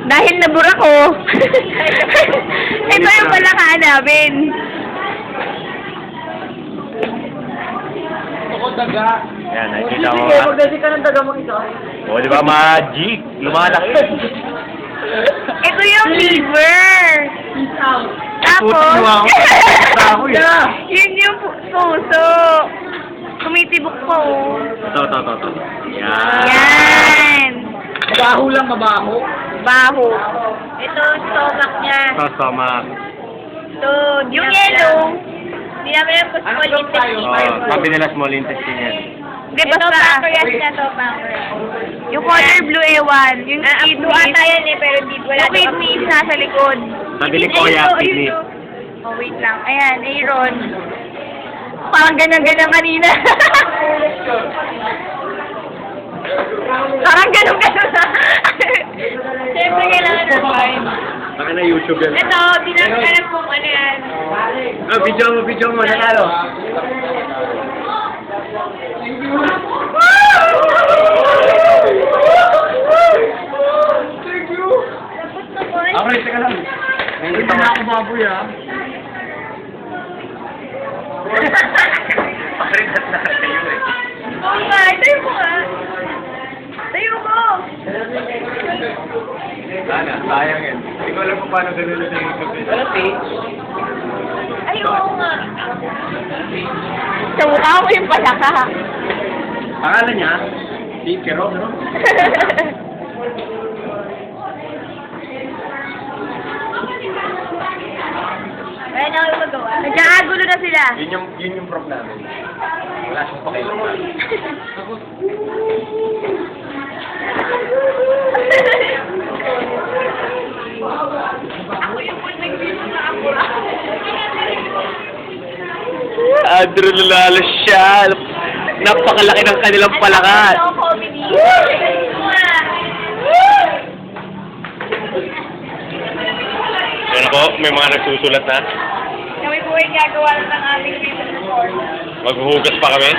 Dahil nabura ko. Ito yung palakaan namin. Ako daga. Yan, nakikita mo. Sige, magdasi ka ng daga mo isa. O, di ba, magic? Lumalaki. Ito yung liver. Peace out. Tapos, Putik mo ako. Ako eh. yun yung puso. Tumitibok po. Ito. Yan. Yan. Mabaho lang, mabaho. Baho. Ito, stomach niya. Ito, stomach. Ito, yung yellow. Hindi namin alam kung small intestine. Oh, sabi nila small intestine yan. Hindi, basta. Ito, pancreas niya to, pancreas. Yung color blue, ewan. Yung kidneys. Blue ata yan eh, pero di wala. Yung kidneys nasa likod. Sabi ni Kuya, kidney. Oh, wait lang. Ayan, Aaron. Parang ganyan-ganyan kanina. Parang ganun-ganun na. Siyempre, kailangan ng time. Baka na YouTube yan. Ito, dinakalan kung ano yan. Ah, video mo, nanalo. Ako rin, teka lang. Hindi na ako baboy ah. Pakrigat na kayo eh. Oo nga, tayo mo nga. Tayo mo. Sana, sayang yan. Hindi ko alam kung paano ganun sa YouTube eh. Wala page. Ay, oo nga. Sa mukha ko yung palaka. Pangalan niya? Si Kero, no? Kaya na ako magawa. Nagkakagulo na sila. Yun yung prop namin. Wala siyang pakilaman. Ako yung nag-video na ako. Adrenalala siya. Napakalaki ng kanilang palakan. Ano comedy? Yan ako, may mga nagsusulat na. Kami po ay gagawa ng aming business report. Maghuhugas pa kami.